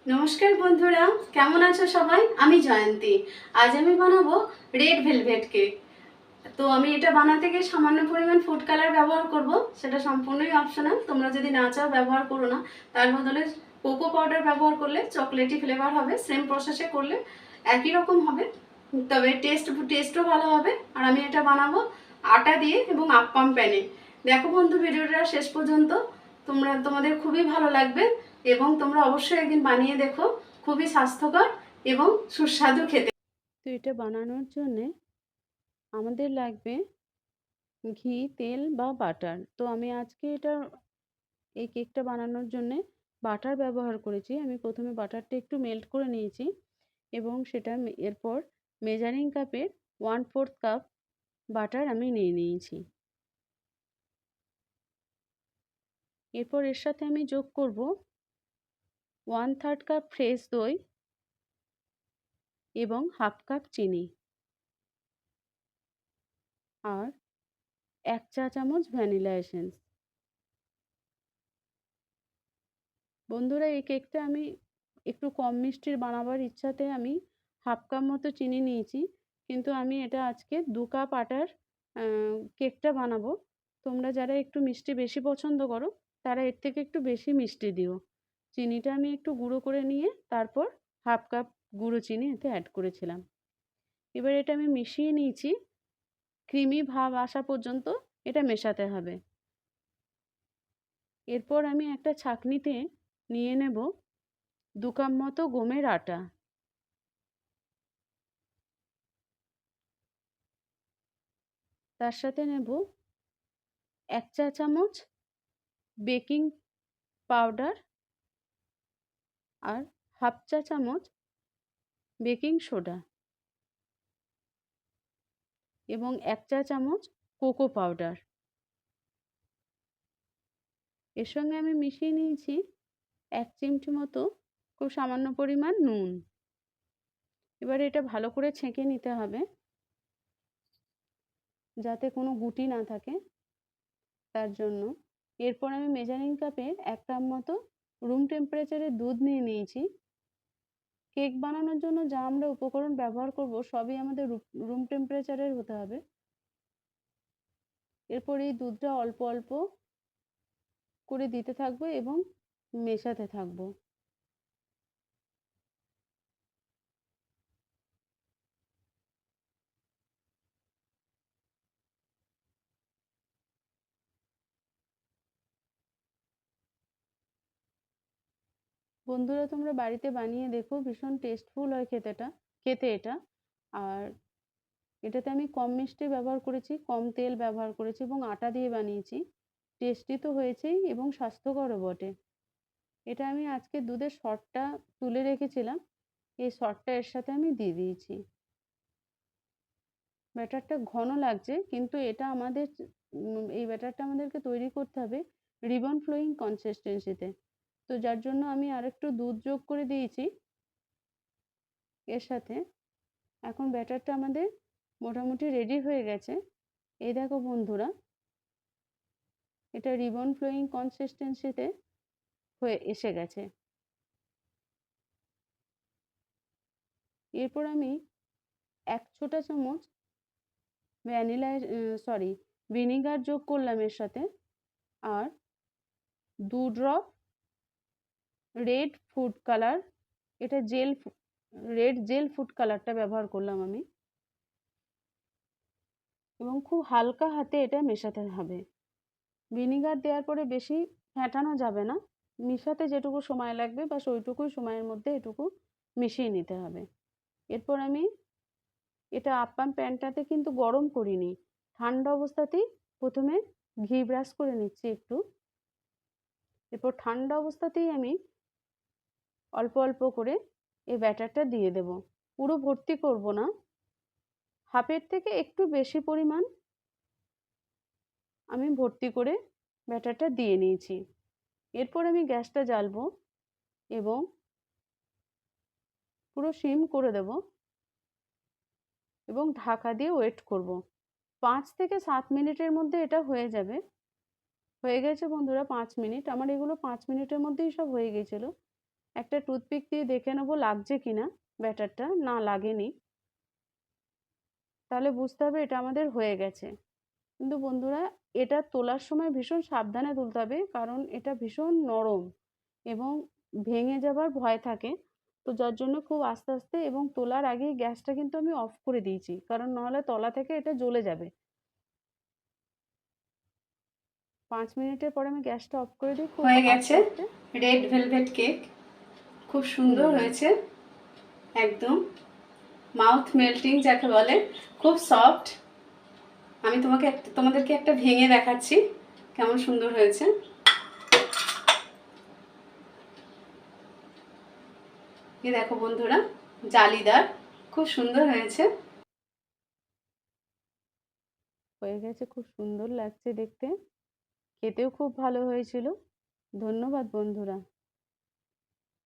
নমস্কার বন্ধুরা, কেমন আছো সবাই? আমি জয়ন্তী। আজ আমি বানাবো রেড ভেলভেট কেক। তো আমি এটা বানাতে গিয়ে সামান্য পরিমাণ ফুড কালার ব্যবহার করব। সেটা সম্পূর্ণই অপশনাল, তোমরা যদি না চাও ব্যবহার করো না। তার বদলে কোকো পাউডার ব্যবহার করলে চকলেটি ফ্লেভার হবে, সেম প্রসেসে করলে একই রকম হবে, তবে টেস্টও ভালো হবে। আর আমি এটা বানাবো আটা দিয়ে এবং আপ্পাম প্যানে। দেখো বন্ধু, ভিডিওটা শেষ পর্যন্ত, তোমাদের খুবই ভালো লাগবে এবং তোমরা অবশ্যই একদিন বানিয়ে দেখো। খুবই স্বাস্থ্যকর এবং সুস্বাদু খেতে। তো এটা বানানোর জন্যে আমাদের লাগবে ঘি, তেল বা বাটার। তো আমি আজকে এই কেকটা বানানোর জন্যে বাটার ব্যবহার করেছি। আমি প্রথমে বাটারটা একটু মেল্ট করে নিয়েছি এবং এরপর মেজারিং কাপের 1/4 কাপ বাটার আমি নিয়ে নিয়েছি। এরপর এর সাথে আমি যোগ করব 1/3 কাপ ফ্রেশ দই এবং 1/2 কাপ চিনি আর 1 চা চামচ ভ্যানিলা এসেন্স। বন্ধুরা, এই কেকটা আমি একটু কম মিষ্টির বানাবার ইচ্ছাতে আমি 1/2 কাপ মতো চিনি নিয়েছি, কিন্তু আমি এটা আজকে 2 কাপ আটার কেকটা বানাবো। তোমরা যারা একটু মিষ্টি বেশি পছন্দ করো তারা এর থেকে একটু বেশি মিষ্টি দিও। চিনিটা আমি একটু গুঁড়ো করে নিয়ে তারপর 1/2 কাপ গুঁড়ো চিনি এতে অ্যাড করেছিলাম। এবার এটা আমি মিশিয়ে নিয়েছি, ক্রিমি ভাব আসা পর্যন্ত এটা মেশাতে হবে। এরপর আমি একটা ছাঁকনিতে নিয়ে নেব 2 কাপ মতো গমের আটা। তার সাথে নেব 1 চা চামচ বেকিং পাউডার আর 1/2 চা চামচ বেকিং সোডা এবং 1 চা চামচ কোকো পাউডার। এর সঙ্গে আমি মিশিয়ে নিয়েছি 1 চিমটি মতো খুব সামান্য পরিমাণ নুন। এবার এটা ভালো করে ছেঁকে নিতে হবে যাতে কোনো গুটি না থাকে, তার জন্য। এরপর আমি মেজারিং কাপের 1 কাপ মতো রুম টেম্পারেচারের দুধ নিয়ে নিয়েছি। কেক বানানোর জন্য যা আমরা উপকরণ ব্যবহার করব সবই আমাদের রুম টেম্পারেচারের হতে হবে। এরপর এই দুধটা অল্প অল্প করে দিতে থাকবো এবং মেশাতে থাকবো। বন্ধুরা, তোমরা বাড়িতে বানিয়ে দেখো, ভীষণ টেস্টফুল হয় খেতে এটা। আর এটাতে আমি কম মিষ্টি ব্যবহার করেছি, কম তেল ব্যবহার করেছি এবং আটা দিয়ে বানিয়েছি। টেস্টি তো হয়েছেই এবং স্বাস্থ্যকরও বটে। এটা আমি আজকে দুধের সরটা তুলে রেখেছিলাম, এই সরটা এর সাথে আমি দিয়ে দিয়েছি। ব্যাটারটা ঘন লাগছে, কিন্তু এই ব্যাটারটা আমাদেরকে তৈরি করতে হবে রিবন ফ্লোয়িং কনসিস্টেন্সিতে। তো যার জন্য আমি আরেকটু দুধ যোগ করে দিয়েছি এর সাথে। এখন ব্যাটারটা আমাদের মোটামুটি রেডি হয়ে গেছে। এই দেখো বন্ধুরা, এটা রিবন ফ্লোয়িং কনসিস্টেন্সিতে হয়ে এসে গেছে। এরপর আমি 1 ছোটা চামচ ভিনিগার যোগ করলাম এর সাথে, আর 2 ড্রপ রেড ফুড কালার, এটা রেড জেল ফুড কালারটা ব্যবহার করলাম আমি, এবং খুব হালকা হাতে এটা মেশাতে হবে। ভিনিগার দেওয়ার পরে বেশি ফেটানো যাবে না, মিশাতে যেটুকু সময় লাগবে বাস ওইটুকুই সময়ের মধ্যে এটুকু মিশিয়ে নিতে হবে। এরপর আমি এটা আপ্পাম প্যানটাতে কিন্তু গরম করিনি, ঠান্ডা অবস্থাতেই প্রথমে ঘি ব্রাশ করে নিচ্ছি একটু। এরপর ঠান্ডা অবস্থাতেই আমি অল্প অল্প করে এই ব্যাটারটা দিয়ে দেব। পুরো ভর্তি করব না, হাফের থেকে একটু বেশি পরিমাণ আমি ভর্তি করে ব্যাটারটা দিয়ে নিয়েছি। এরপর আমি গ্যাসটা জ্বালবো এবং পুরো সিম করে দেব এবং ঢাকা দিয়ে ওয়েট করব। 5 থেকে 7 মিনিটের মধ্যে এটা হয়ে যাবে। হয়ে গেছে বন্ধুরা 5 মিনিট, আমার এগুলো 5 মিনিটের মধ্যেই সব হয়ে গেছিলো। একটা টুথপিক দিয়ে দেখে নেবো লাগছে কিনা ব্যাটারটা। না লাগেনি, তাহলে বুঝতে হবে এটা আমাদের হয়ে গেছে। কিন্তু বন্ধুরা, এটা তোলার সময় ভীষণ সাবধানে তুলতে হবে, কারণ এটা ভীষণ নরম এবং ভেঙে যাবার ভয় থাকে। তো যার জন্য খুব আস্তে আস্তে, এবং তোলার আগেই গ্যাসটা কিন্তু আমি অফ করে দিয়েছি, কারণ নাহলে তলা থেকে এটা জ্বলে যাবে। 5 মিনিটের পরে আমি গ্যাসটা অফ করে দিই খুব হয়ে আস্তে গেছে আস্তে। রেড ভেলভেট কেক, খুব সুন্দর হুম। হয়েছে, একদম মাউথ মেল্টিং যাকে বলে, খুব সফট। আমি তোমাদেরকে একটা ভেঙে দেখাচ্ছি কেমন সুন্দর হয়েছে। এই দেখো বন্ধুরা, জালিদার, খুব সুন্দর হয়েছে। হয়ে গেছে, খুব সুন্দর লাগছে দেখতে, খেতেও খুব ভালো হয়েছিল। ধন্যবাদ বন্ধুরা।